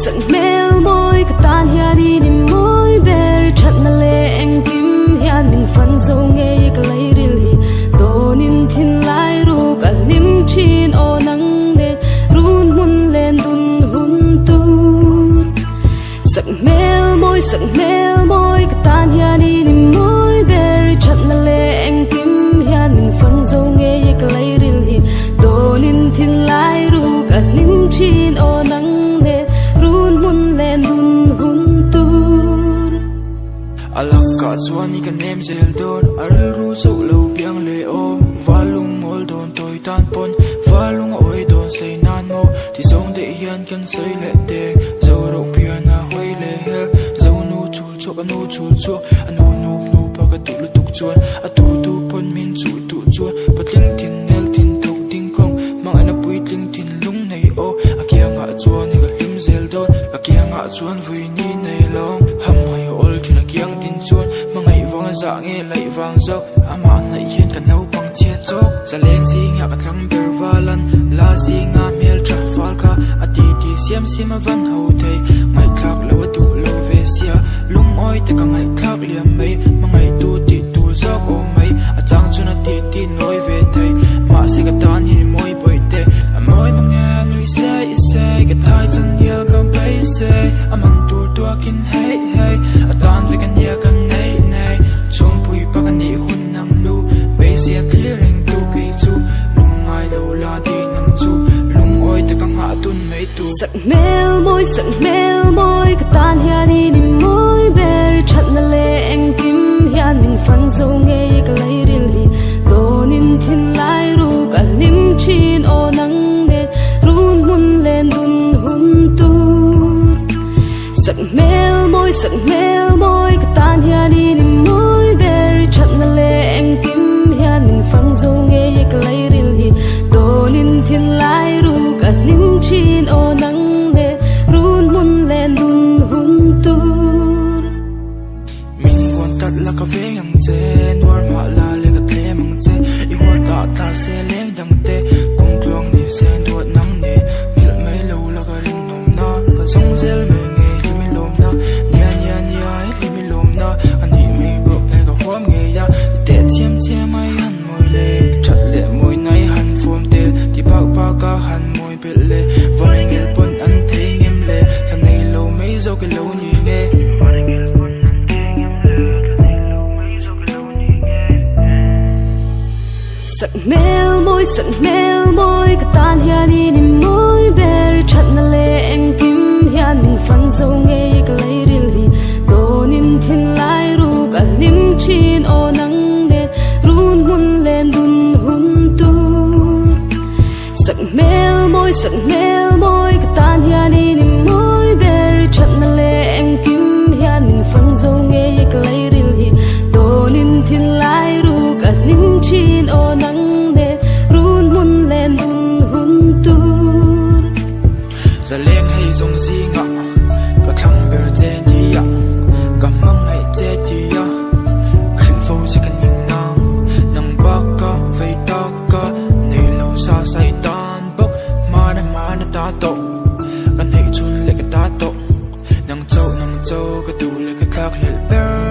Sắc mel môi cái tan hiền đi niềm môi về chặt na lệ anh kim hiền mình phân dâu nghe cái lấy đi tô nín thiên lai ru cả lim chin o nắng nè run mun lên đun hun tu sắc mel môi cái tan hiền đi niềm môi về chặt na lệ anh kim hiền mình phân dâu nghe cái lấy đi tô nín thiên lai ru cả lim chin o nắng Alaka chuan kan nem zel don aril ru chau lo piang le om valung mol don toy tan pon valung oi don sei nan mo ti zong de hian kan sei le te zo ro piana hoi le her zo nu chul chok anu chul chok anu nu pa ka tu lu tuk chuan atu tu pon min chu tu chuan patling tin nel tin thok ting kong mang ana pui tling tin lung nei o akia nga chuan ni ka lim zel don akia nga chuan vui ni nei long ham hai ol thina kiang tin chuan mangai wang za nge lai wang zok ama na hian kan no pang chia chok za leng zi nga ka thlang ber walan la zi nga mel tra fal kha ati ti siam sim van ho thei mai khak lo tu lo ve sia lung oi te ka ngai khak liam mai mangai tu ti tu zok o mai a chang chuna ti ti noi ve thei ma se ka tan hi moi poi te amoi manga nui sai ka thai chan hial ka pai se aman tu tu kin hey hey atan ve kan ya kan nei nei chung pui pa kan ni hun nam lu be sia clearing tu ke chu lung ai lo la ti nam chu lung oi te ka ha tun mei tu sắc mel môi cái tan hiền đi niềm môi về chặt na lệ anh kim hiền mình phân dâu nghe cái lấy đi tô nín thiên lai ru cả lim chin o nắng nè run mun lên đun hun tu sắc mel môi cái tan hiền đi niềm môi về chặt na lệ anh kim hiền mình phân dâu nghe cái lấy đi tô nín thiên lai ru cả lim chin o nắng nè run mun lên đun hun tu min kon tat la ka ve ang che nor ma la le ka tle mang che I wa ta se leng dang te kung klong ni sen duat nang ne mil mai lo la ka rin nom na ka song zel me nge hi mi lom na nia hi mi lom na ani me bo e ka hom nge ya te chem ai han moi le chat le moi nai han fom te ti pa ka han moi pe le vai ngel pon an the ngem le ka nei lo mai zo ke lo ni nge sắc mel môi cái tan hiền đi niềm môi về chặt na lệ anh kim hiền mình phân dâu nghe cái lấy đi tô nín thiên lai ru cả lim chin o nắng nè run mun lên đun hun tu sắc mel môi cái tan hiền đi niềm môi về chặt na lệ anh kim hiền mình phân dâu nghe cái lấy đi tô nín thiên lai ru cả lim chin o nắng nè run mun lên đun hun tu za leng hay zong zi nga ka thang ber che ti ya ka mang hay che ti ya khin fo chi kan ning na nang ba ka vei ta ka nei lo sa sai tan bok ma na ta to kan nei chun le ka ta to nang chau ka tu le ka thak le ber